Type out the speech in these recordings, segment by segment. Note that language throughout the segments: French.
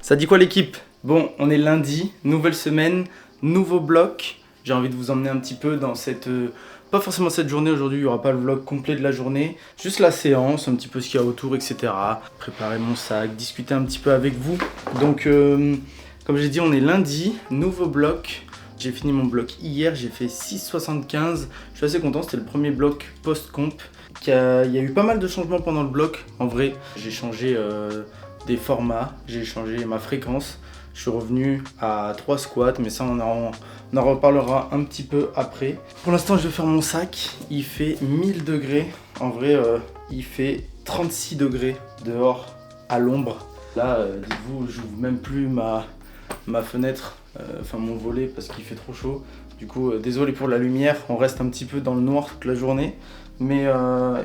Ça dit quoi l'équipe? Bon, on est lundi, nouvelle semaine, nouveau bloc. J'ai envie de vous emmener un petit peu dans cette... pas forcément cette journée aujourd'hui, il n'y aura pas le vlog complet de la journée. Juste la séance, un petit peu ce qu'il y a autour, etc. Préparer mon sac, discuter un petit peu avec vous. Donc, comme j'ai dit, on est lundi, nouveau bloc. J'ai fini mon bloc hier, j'ai fait 6,75. Je suis assez content, c'était le premier bloc post-comp. Il y a eu pas mal de changements pendant le bloc, en vrai. J'ai changé des formats, j'ai changé ma fréquence. Je suis revenu à 3 squats, mais ça on en reparlera un petit peu après. Pour l'instant je vais faire mon sac, il fait 1000 degrés. En vrai il fait 36 degrés dehors à l'ombre. Là dites-vous, je n'ouvre même plus ma fenêtre, enfin mon volet parce qu'il fait trop chaud. Du coup désolé pour la lumière, on reste un petit peu dans le noir toute la journée. Mais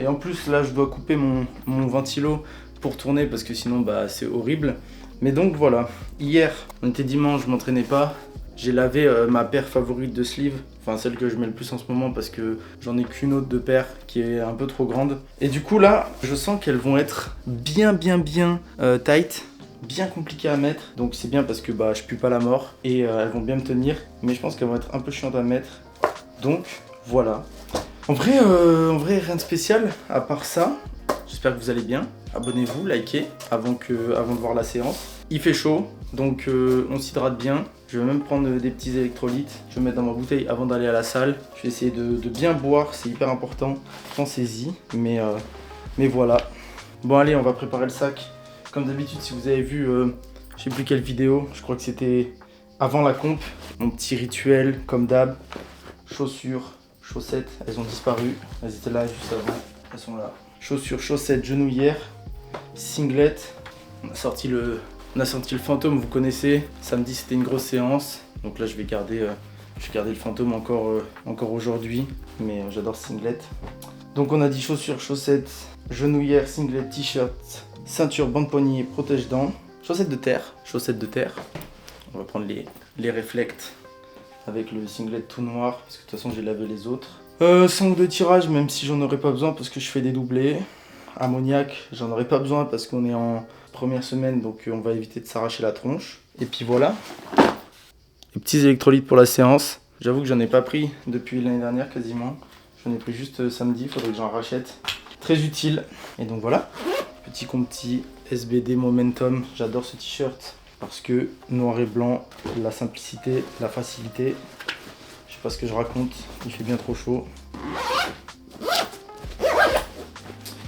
et en plus là je dois couper mon ventilo pour tourner parce que sinon bah, c'est horrible. Mais donc voilà, hier on était dimanche, je m'entraînais pas. J'ai lavé ma paire favorite de sleeve, enfin celle que je mets le plus en ce moment parce que j'en ai qu'une autre de paire qui est un peu trop grande. Et du coup là, je sens qu'elles vont être bien tight, bien compliquées à mettre. Donc c'est bien parce que bah, je pue pas la mort et elles vont bien me tenir. Mais je pense qu'elles vont être un peu chiantes à mettre. Donc voilà. En vrai rien de spécial à part ça. J'espère que vous allez bien. Abonnez-vous, likez avant de voir la séance. Il fait chaud, donc on s'hydrate bien. Je vais même prendre des petits électrolytes. Je vais mettre dans ma bouteille avant d'aller à la salle. Je vais essayer de bien boire, c'est hyper important. Pensez-y, mais voilà. Bon allez, on va préparer le sac. Comme d'habitude, si vous avez vu, je sais plus quelle vidéo, je crois que c'était avant la comp. Mon petit rituel, comme d'hab. Chaussures, chaussettes, elles ont disparu. Elles étaient là juste avant, elles sont là. Chaussures, chaussettes, genouillères, singlet. On a sorti le fantôme, vous connaissez. Samedi c'était une grosse séance. Donc là je vais garder le fantôme encore aujourd'hui. Mais j'adore singlet. Donc on a dit chaussures, chaussettes, genouillères, singlet, t-shirt, ceinture, bande poignée, protège-dents. Chaussettes de terre. On va prendre les reflects avec le singlet tout noir. Parce que de toute façon j'ai lavé les autres. Sangle de tirage, même si j'en aurais pas besoin parce que je fais des doublés. Ammoniac, j'en aurais pas besoin parce qu'on est en première semaine, donc on va éviter de s'arracher la tronche. Et puis voilà. Les petits électrolytes pour la séance. J'avoue que j'en ai pas pris depuis l'année dernière quasiment. J'en ai pris juste samedi, il faudrait que j'en rachète. Très utile. Et donc voilà. Petit compti SBD Momentum. J'adore ce t-shirt parce que noir et blanc, la simplicité, la facilité. Je sais pas ce que je raconte, il fait bien trop chaud.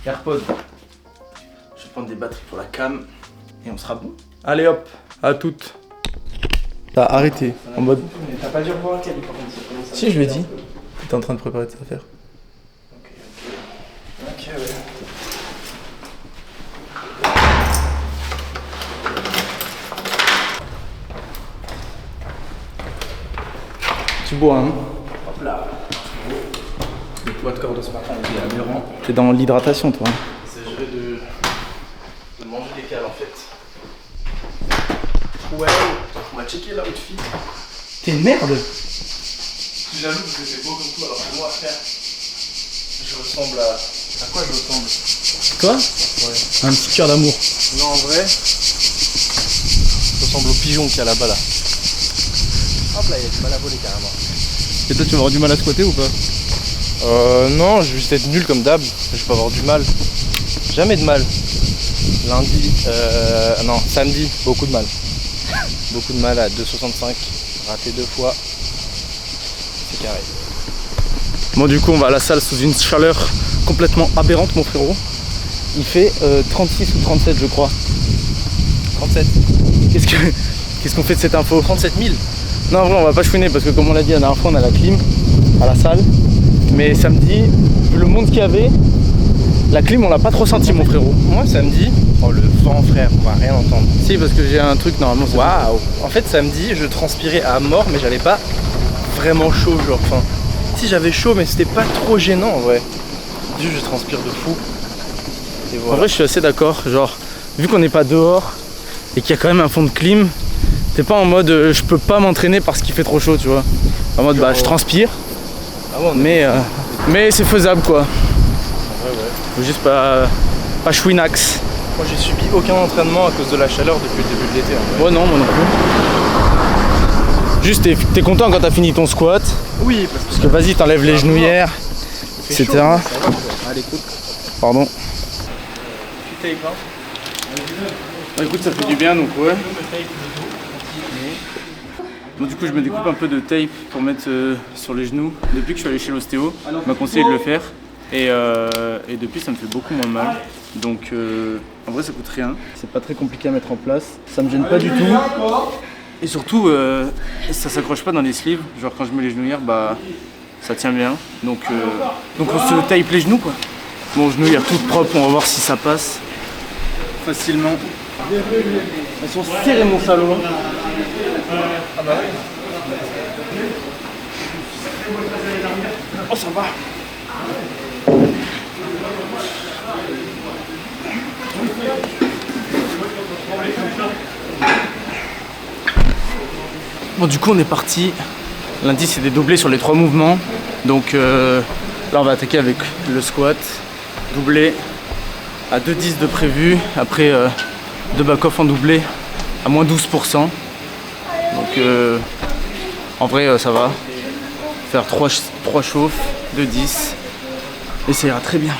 AirPod. Je vais prendre des batteries pour la cam et on sera bon. Allez hop, à toutes. T'as arrêté en mode. T'as pas dû revoir Kelly par contre. Si, je lui ai dit. T'es en train de préparer tes affaires. Ok, ouais. Tu bois, hein? Hop là. Le poids de corps de ce matin est aberrant. T'es dans l'hydratation, toi. Il s'agirait de manger des cales en fait. Ouais, on va checker l'outfit. T'es une merde! Je suis jaloux parce que c'est beau comme tout, alors que moi, frère, je ressemble à... À quoi je ressemble? Toi? Ouais. Un petit cœur d'amour. Non, en vrai, je ressemble au pigeon qu'il y a là-bas là. Hop là, il y a du mal à voler carrément. Et toi, tu vas avoir du mal à squatter ou pas? Non, je vais juste être nul comme d'hab. Je peux avoir du mal. Jamais de mal. Lundi, non, samedi, beaucoup de mal. Beaucoup de mal à 2,65. Raté 2 fois. C'est carré. Bon, du coup, on va à la salle sous une chaleur complètement aberrante, mon frérot. Il fait 36 ou 37, je crois. 37. Qu'est-ce qu'on fait de cette info? 37 000. Non, en vrai, on va pas chouiner parce que, comme on l'a dit la dernière fois, on a la clim à la salle. Mais samedi, vu le monde qu'il y avait, la clim, on l'a pas trop senti, mon frérot. Moi, samedi, oh le vent, frère, on va rien entendre. Si, parce que j'ai un truc, normalement, c'est... Waouh! En fait, samedi, je transpirais à mort, mais j'avais pas vraiment chaud, genre. Enfin, si j'avais chaud, mais c'était pas trop gênant en vrai. Juste, je transpire de fou. Et voilà. En vrai, je suis assez d'accord. Genre, vu qu'on n'est pas dehors et qu'il y a quand même un fond de clim, t'es pas en mode je peux pas m'entraîner parce qu'il fait trop chaud, tu vois. En mode bah je transpire, mais c'est faisable quoi. Ouais. Faut juste pas chouinax. Moi j'ai subi aucun entraînement à cause de la chaleur depuis le début de l'été. Ouais non, moi non plus. Juste t'es content quand t'as fini ton squat. Oui, parce que vas-y t'enlèves les genouillères, etc. Chaud, ça va, allez, écoute. Pardon. Tu tapes hein. Bah, écoute, ça fait du bien donc ouais. Bon, du coup je me découpe un peu de tape pour mettre sur les genoux. Depuis que je suis allé chez l'ostéo, il m'a conseillé de le faire. Et depuis ça me fait beaucoup moins mal. Donc en vrai ça coûte rien. C'est pas très compliqué à mettre en place. Ça me gêne pas du tout. Et surtout ça s'accroche pas dans les sleeves. Genre quand je mets les genouillères bah ça tient bien. Donc on se tape les genoux quoi. Mon genouillère toute propre, on va voir si ça passe facilement. Elles sont serrées mon salaud. Ah bah oui. Oh ça va. Bon du coup on est parti. Lundi c'est des doublés sur les 3 mouvements. Donc là on va attaquer avec le squat. Doublé à 2,10 de prévu. Après 2 back-off en doublé à moins 12%. Donc en vrai ça va. Faire 3 chauffes, 2,10 et ça ira très bien.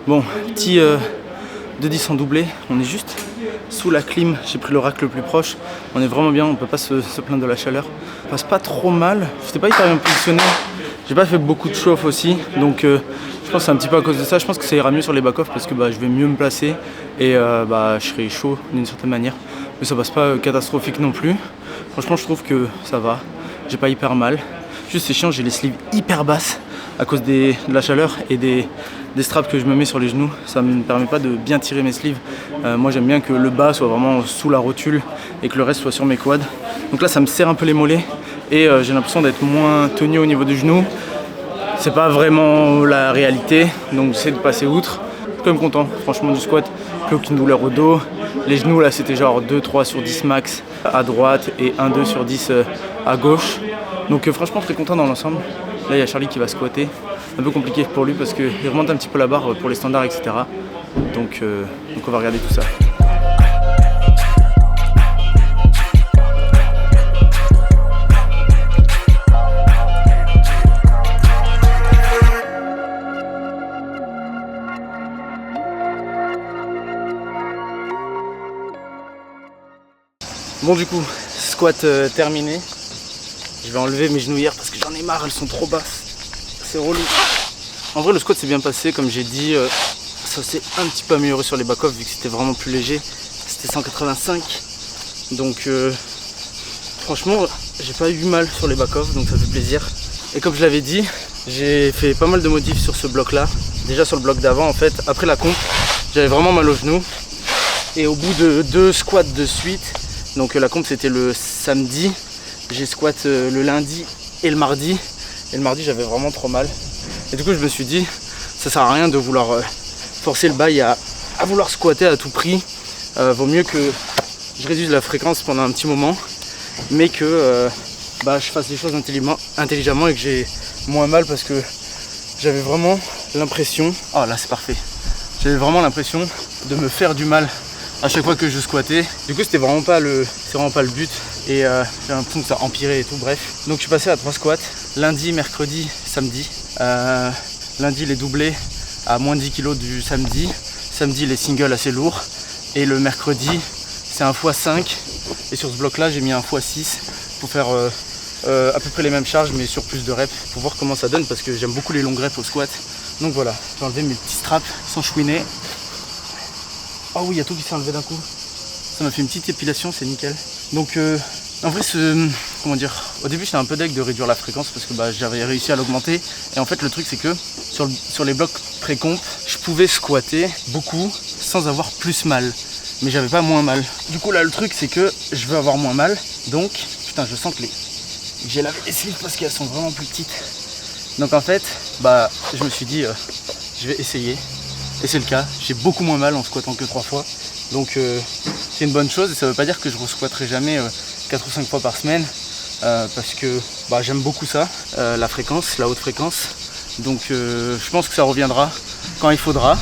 Bon, petit 2,10 en doublé, on est juste sous la clim, j'ai pris le rack le plus proche, on est vraiment bien, on peut pas se plaindre de la chaleur. On passe pas trop mal, j'étais pas hyper bien positionné, j'ai pas fait beaucoup de chauffe aussi, donc je pense que c'est un petit peu à cause de ça, je pense que ça ira mieux sur les back-off parce que je vais mieux me placer et je serai chaud d'une certaine manière, mais ça passe pas catastrophique non plus. Franchement je trouve que ça va, j'ai pas hyper mal, juste c'est chiant, j'ai les sleeves hyper basses à cause de la chaleur et des straps que je me mets sur les genoux, ça me permet pas de bien tirer mes sleeves. Moi j'aime bien que le bas soit vraiment sous la rotule et que le reste soit sur mes quads. Donc là ça me serre un peu les mollets et j'ai l'impression d'être moins tenu au niveau du genou. C'est pas vraiment la réalité, donc j'essaie de passer outre. Je suis quand même content franchement du squat, plus aucune douleur au dos. Les genoux là c'était genre 2-3 sur 10 max à droite et 1-2 sur 10 à gauche. Donc franchement très content dans l'ensemble. Là il y a Charlie qui va squatter. Un peu compliqué pour lui parce qu'il remonte un petit peu la barre pour les standards etc. Donc on va regarder tout ça. Bon du coup, squat terminé. Je vais enlever mes genouillères parce que j'en ai marre, elles sont trop basses. C'est relou. En vrai le squat s'est bien passé, comme j'ai dit, ça s'est un petit peu amélioré sur les back-off vu que c'était vraiment plus léger. C'était 185. Donc franchement j'ai pas eu mal sur les back-off, donc ça fait plaisir. Et comme je l'avais dit, j'ai fait pas mal de modifs sur ce bloc là. Déjà sur le bloc d'avant en fait, après la comp, j'avais vraiment mal aux genoux. Et au bout de 2 squats de suite, donc la comp c'était le samedi, j'ai squat le lundi et le mardi. Et le mardi j'avais vraiment trop mal. Et du coup je me suis dit, ça sert à rien de vouloir forcer le bail à vouloir squatter à tout prix. Vaut mieux que je réduise la fréquence pendant un petit moment, mais que je fasse les choses intelligemment et que j'ai moins mal parce que j'avais vraiment l'impression, oh là c'est parfait, j'avais vraiment l'impression de me faire du mal à chaque fois que je squattais. Du coup c'est vraiment pas le but et j'ai l'impression que ça empirait et tout, bref. Donc je suis passé à 3 squats, lundi, mercredi, samedi. Lundi les doublés à moins 10 kg du samedi, samedi les singles assez lourds et le mercredi c'est un x5 et sur ce bloc là j'ai mis un x6 pour faire à peu près les mêmes charges mais sur plus de reps pour voir comment ça donne parce que j'aime beaucoup les longues reps au squat. Donc voilà, j'ai enlevé mes petits straps sans chouiner. Oh oui, il y a tout qui s'est enlevé d'un coup. Ça m'a fait une petite épilation, c'est nickel. Donc En vrai, comment dire, au début j'étais un peu deg de réduire la fréquence parce que j'avais réussi à l'augmenter. Et en fait le truc c'est que sur les blocs pré-comp, je pouvais squatter beaucoup sans avoir plus mal. Mais j'avais pas moins mal. Du coup là le truc c'est que je veux avoir moins mal. Donc, putain je sens que j'ai lavé les slips parce qu'elles sont vraiment plus petites. Donc en fait, je me suis dit je vais essayer. Et c'est le cas, j'ai beaucoup moins mal en squattant que 3 fois. Donc c'est une bonne chose et ça veut pas dire que je re-squatterai jamais 4 ou 5 fois par semaine parce que j'aime beaucoup ça, la fréquence, la haute fréquence. Donc je pense que ça reviendra quand il faudra,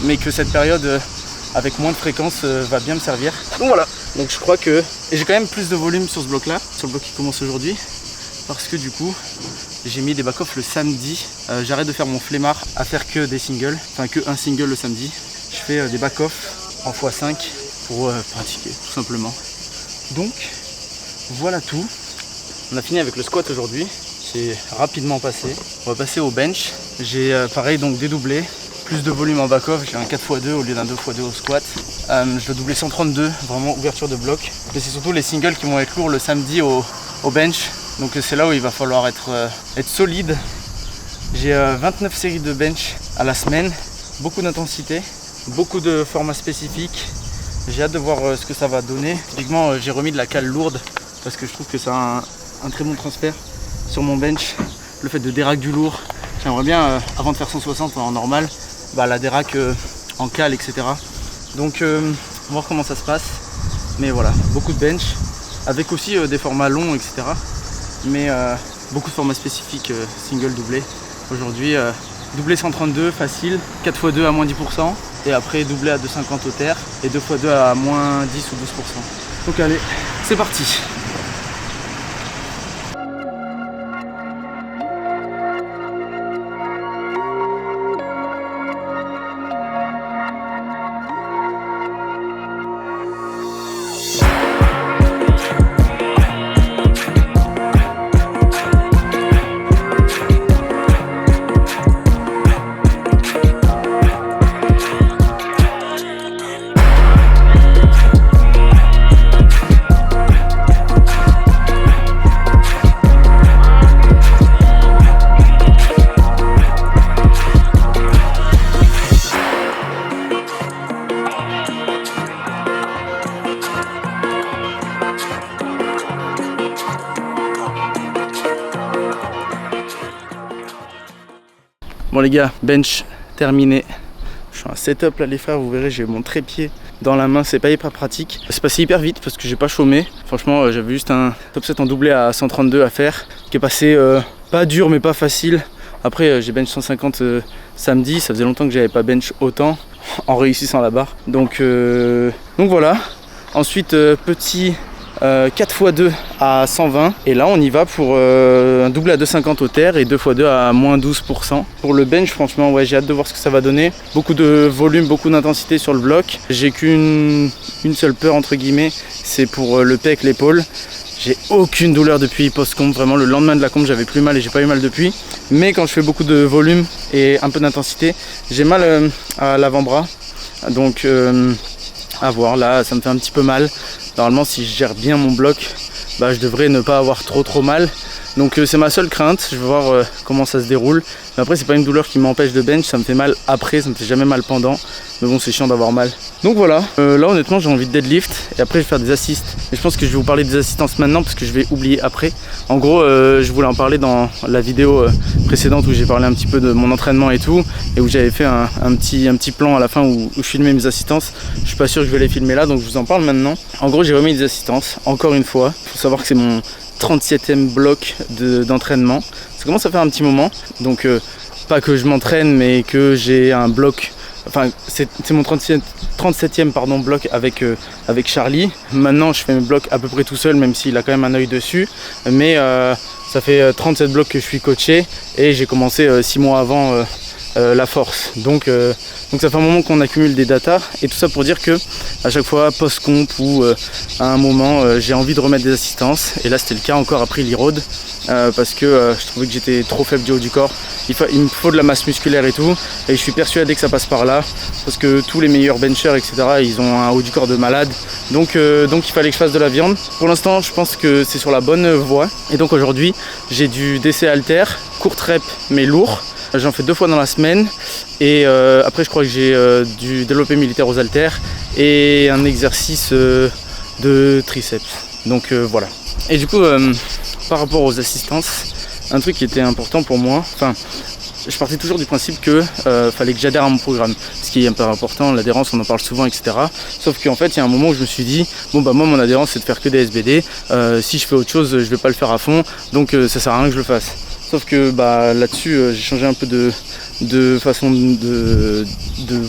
mais que cette période avec moins de fréquence va bien me servir. Donc voilà, donc je crois que... Et j'ai quand même plus de volume sur ce bloc là, sur le bloc qui commence aujourd'hui, parce que du coup j'ai mis des back-off le samedi. J'arrête de faire mon flemmard à faire que des singles, enfin que un single le samedi. Je fais des back-off en x5 pour pratiquer tout simplement. Donc voilà tout. On a fini avec le squat aujourd'hui. C'est rapidement passé. On va passer au bench. J'ai pareil donc dédoublé. Plus de volume en back-off. J'ai un 4x2 au lieu d'un 2x2 au squat. Je vais doubler 132, vraiment ouverture de bloc. Mais c'est surtout les singles qui vont être lourds le samedi au bench. Donc c'est là où il va falloir être solide. J'ai 29 séries de bench à la semaine. Beaucoup d'intensité. Beaucoup de formats spécifiques. J'ai hâte de voir ce que ça va donner. Typiquement j'ai remis de la cale lourde parce que je trouve que ça a un très bon transfert sur mon bench. Le fait de déraque du lourd. J'aimerais bien avant de faire 160 en normal, la déraque en cale, etc. Donc on va voir comment ça se passe. Mais voilà, beaucoup de bench. Avec aussi des formats longs, etc. Mais beaucoup de formats spécifiques, single, doublé. Aujourd'hui doublé 132 facile, 4x2 à moins 10%. Et après doublé à 2,50 au terre et 2x2 à moins 10 ou 12%. Donc allez, c'est parti. Bon les gars, bench terminé. Je suis en setup là les frères, vous verrez j'ai mon trépied dans la main, c'est pas hyper pratique. C'est passé hyper vite parce que j'ai pas chômé. Franchement j'avais juste un top 7 en doublé à 132 à faire, qui est passé pas dur mais pas facile. Après j'ai bench 150 samedi, ça faisait longtemps que j'avais pas bench autant en réussissant la barre. Donc voilà. Ensuite petit 4x2 à 120 et là on y va pour un double à 2,50 au terre et 2x2 à moins 12%. Pour le bench franchement ouais, j'ai hâte de voir ce que ça va donner. Beaucoup de volume, beaucoup d'intensité sur le bloc. J'ai qu'une seule peur entre guillemets, c'est pour le pec, l'épaule. J'ai aucune douleur depuis post-comp, vraiment le lendemain de la comp j'avais plus mal et j'ai pas eu mal depuis. Mais quand je fais beaucoup de volume et un peu d'intensité, j'ai mal à l'avant-bras. Donc à voir, là ça me fait un petit peu mal. Normalement si je gère bien mon bloc, je devrais ne pas avoir trop mal. Donc c'est ma seule crainte, je vais voir comment ça se déroule. Mais après c'est pas une douleur qui m'empêche de bench, ça me fait mal après, ça me fait jamais mal pendant. Mais bon c'est chiant d'avoir mal. Donc voilà, là honnêtement j'ai envie de deadlift et après je vais faire des assists. Et je pense que je vais vous parler des assistances maintenant parce que je vais oublier après. En gros je voulais en parler dans la vidéo précédente où j'ai parlé un petit peu de mon entraînement et tout. Et où j'avais fait un petit plan à la fin où je filmais mes assistances. Je suis pas sûr que je vais les filmer là donc je vous en parle maintenant. En gros j'ai remis des assistances, encore une fois. Il faut savoir que c'est mon 37e bloc d'entraînement. Ça commence à faire un petit moment. Donc pas que je m'entraîne mais que j'ai un bloc. Enfin c'est mon 37e bloc avec Charlie. Maintenant je fais mes blocs à peu près tout seul même s'il a quand même un œil dessus. Mais ça fait 37 blocs que je suis coaché et j'ai commencé 6 mois avant la force. Donc ça fait un moment qu'on accumule des datas et tout ça pour dire que à chaque fois post-comp ou à un moment j'ai envie de remettre des assistances et là c'était le cas encore après l'E-Road parce que je trouvais que j'étais trop faible du haut du corps il me faut de la masse musculaire et tout, et je suis persuadé que ça passe par là, parce que tous les meilleurs benchers, etc., ils ont un haut du corps de malade, donc il fallait que je fasse de la viande. Pour l'instant, je pense que c'est sur la bonne voie, et donc aujourd'hui, j'ai du DC halter, courte rep, mais lourd. J'en fais 2 fois dans la semaine, et après je crois que j'ai du développé militaire aux haltères, et un exercice de triceps, donc voilà. Et du coup, par rapport aux assistances, un truc qui était important pour moi, enfin, je partais toujours du principe que fallait que j'adhère à mon programme, ce qui est un peu important, l'adhérence, on en parle souvent, etc. Sauf qu'en fait, il y a un moment où je me suis dit, bon bah moi mon adhérence c'est de faire que des SBD, si je fais autre chose, je vais pas le faire à fond, donc ça sert à rien que je le fasse. Sauf que bah là-dessus, j'ai changé un peu de façon de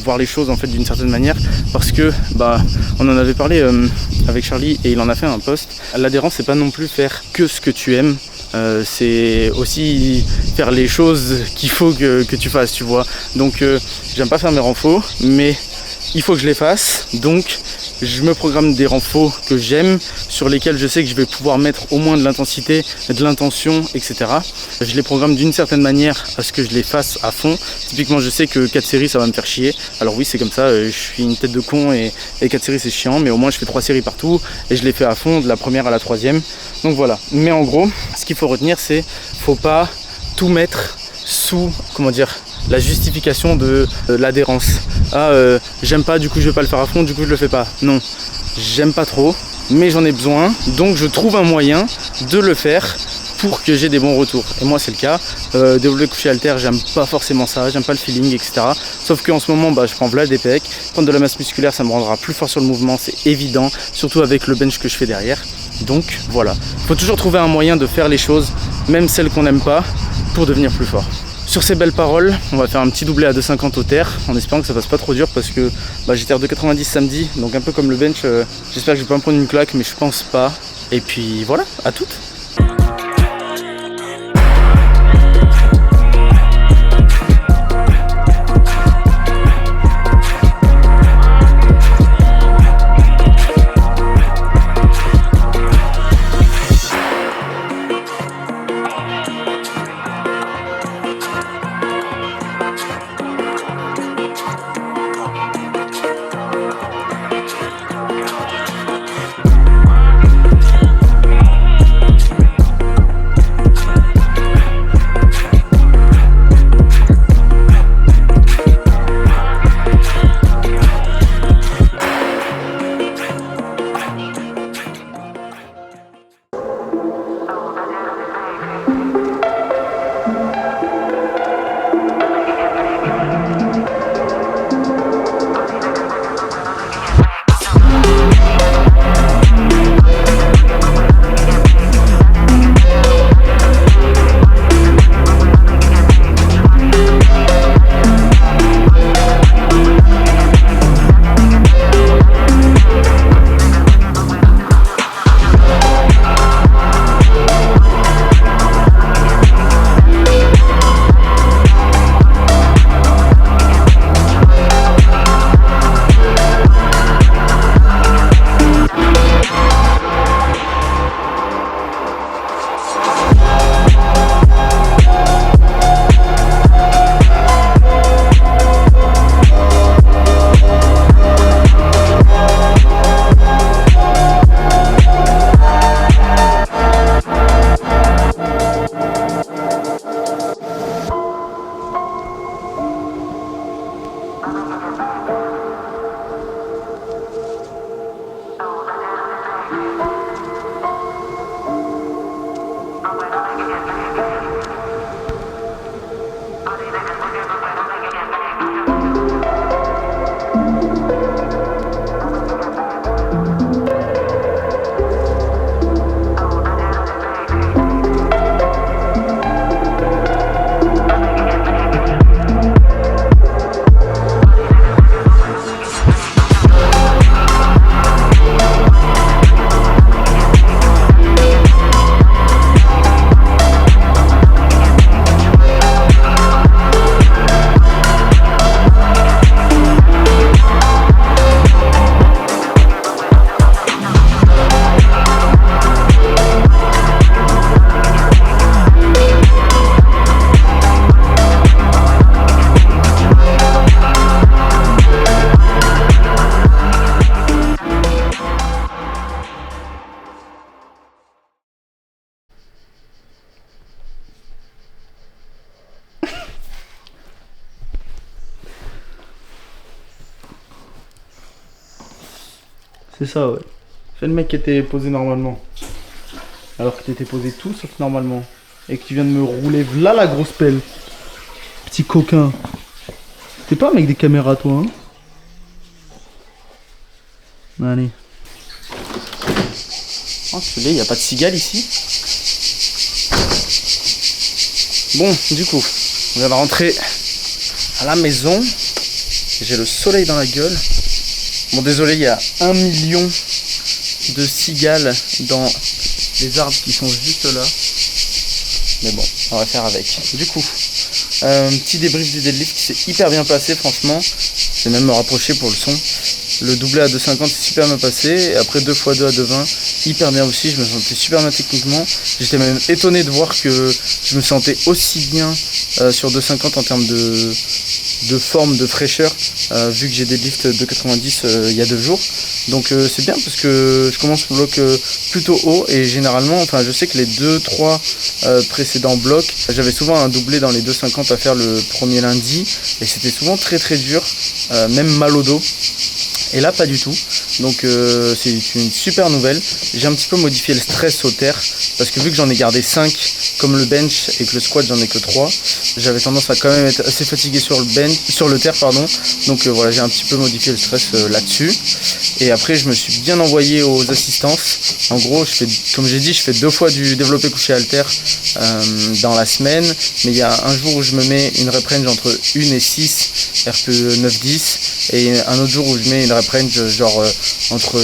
voir les choses en fait d'une certaine manière, parce que bah on en avait parlé avec Charlie et il en a fait un post. L'adhérence c'est pas non plus faire que ce que tu aimes, c'est aussi faire les choses qu'il faut que tu fasses, tu vois. Donc j'aime pas faire mes renfos, mais il faut que je les fasse, donc je me programme des renfos que j'aime, sur lesquels je sais que je vais pouvoir mettre au moins de l'intensité, de l'intention, etc. Je les programme d'une certaine manière à ce que je les fasse à fond. Typiquement, je sais que 4 séries, ça va me faire chier. Alors oui, c'est comme ça, je suis une tête de con et 4 séries, c'est chiant, mais au moins je fais 3 séries partout et je les fais à fond, de la première à la troisième. Donc voilà. Mais en gros, ce qu'il faut retenir, c'est faut pas tout mettre sous, comment dire, la justification de l'adhérence. J'aime pas, du coup je vais pas le faire à fond, du coup je le fais pas. Non, j'aime pas trop, mais j'en ai besoin, donc je trouve un moyen de le faire pour que j'ai des bons retours. Et moi c'est le cas. Développer couché halter, j'aime pas forcément ça, j'aime pas le feeling, etc. Sauf qu'en ce moment, bah, je prends Vlad des pecs. Prendre de la masse musculaire, ça me rendra plus fort sur le mouvement, c'est évident, surtout avec le bench que je fais derrière. Donc voilà, faut toujours trouver un moyen de faire les choses, même celles qu'on n'aime pas, pour devenir plus fort. Sur ces belles paroles, on va faire un petit doublé à 2,50 au terre, en espérant que ça passe pas trop dur, parce que bah, j'étais à 2,90 samedi, donc un peu comme le bench, j'espère que je vais pas me prendre une claque, mais je pense pas. Et puis voilà, à toutes. C'est ça, ouais. C'est le mec qui était posé normalement. Alors que t'étais posé tout sauf normalement. Et que tu viens de me rouler là la grosse pelle. Petit coquin. T'es pas un mec des caméras toi, hein? Allez. Enculé, y a pas de cigale ici. Bon, du coup, on vient de rentrer à la maison. J'ai le soleil dans la gueule. Bon, désolé, il y a 1 million de cigales dans les arbres qui sont juste là. Mais bon, on va faire avec. Du coup, petit débrief du deadlift qui s'est hyper bien passé, franchement. Je vais même me rapprocher pour le son. Le doublé à 2,50 c'est super bien passé. Et après 2x2 à 2,20, hyper bien aussi. Je me sentais super bien techniquement. J'étais même étonné de voir que je me sentais aussi bien sur 2,50 en termes de forme, de fraîcheur, vu que j'ai deadlift 2,90 il y a 2 jours. Donc c'est bien parce que je commence le bloc plutôt haut et généralement, enfin je sais que les 2-3 précédents blocs, j'avais souvent un doublé dans les 2,50 à faire le premier lundi et c'était souvent très très dur, même mal au dos. Et là pas du tout, donc c'est une super nouvelle. J'ai un petit peu modifié le stress au terre parce que vu que j'en ai gardé 5 comme le bench et que le squat j'en ai que 3, j'avais tendance à quand même être assez fatigué sur le terre pardon. Donc voilà, j'ai un petit peu modifié le stress là-dessus. Et après je me suis bien envoyé aux assistances. En gros comme j'ai dit, je fais 2 fois du développé couché halter dans la semaine, mais il y a un jour où je me mets une rep range entre 1 et 6 RPE 9-10 et un autre jour où je mets une rep range genre entre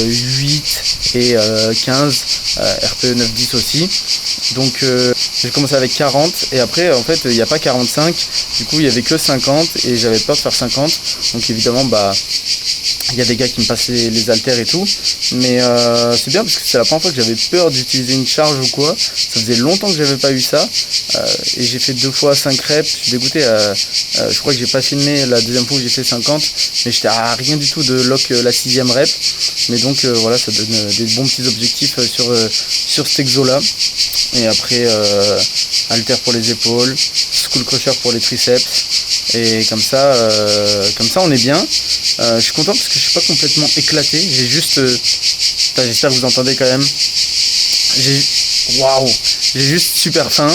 8 et 15 RPE 9-10 aussi. Donc j'ai commencé avec 40 et après en fait il n'y a pas 45, du coup il n'y avait que 50 et j'avais peur de faire 50. Donc évidemment bah il y a des gars qui me passent les haltères et tout, mais c'est bien parce que c'est la première fois que j'avais peur d'utiliser une charge ou quoi. Ça faisait longtemps que j'avais pas eu ça et j'ai fait 2 fois 5 reps. Je suis dégoûté, je crois que j'ai pas filmé la deuxième fois où j'ai fait 50, mais j'étais à rien du tout de lock la 6ème rep. Mais donc voilà, ça donne des bons petits objectifs sur cet exo là. Et après halter pour les épaules, skull crusher pour les triceps. Et comme ça on est bien. Je suis content parce que je suis pas complètement éclaté. J'ai juste, j'espère que vous entendez quand même. J'ai juste super faim.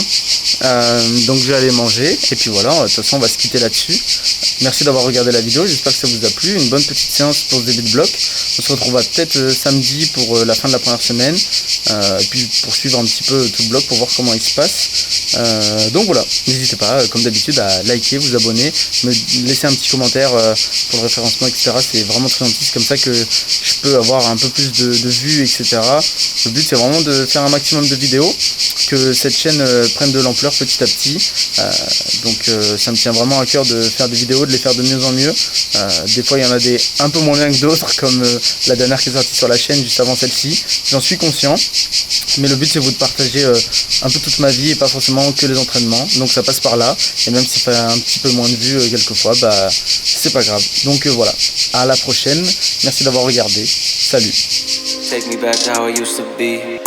Donc je vais aller manger. Et puis voilà, de toute façon on va se quitter là-dessus. Merci d'avoir regardé la vidéo. J'espère que ça vous a plu. Une bonne petite séance pour ce début de bloc. On se retrouvera peut-être samedi pour la fin de la première semaine. Et puis poursuivre un petit peu tout le bloc pour voir comment il se passe. Donc voilà, n'hésitez pas comme d'habitude à liker, vous abonner, me laisser un petit commentaire pour le référencement, etc. C'est vraiment très gentil, c'est comme ça que je peux avoir un peu plus de vues, etc. Le but c'est vraiment de faire un maximum de vidéos, que cette chaîne prenne de l'ampleur petit à petit. Donc ça me tient vraiment à cœur de faire des vidéos, de les faire de mieux en mieux. Des fois il y en a des un peu moins bien que d'autres, comme la dernière qui est sortie sur la chaîne juste avant celle-ci. J'en suis conscient, mais le but c'est vous de partager un peu toute ma vie et pas forcément que les entraînements. Donc ça passe par là, et même si ça fait un petit peu moins de vues quelquefois, bah c'est pas grave. Donc voilà, à la prochaine, merci d'avoir regardé, salut. Take me back to how I used to be.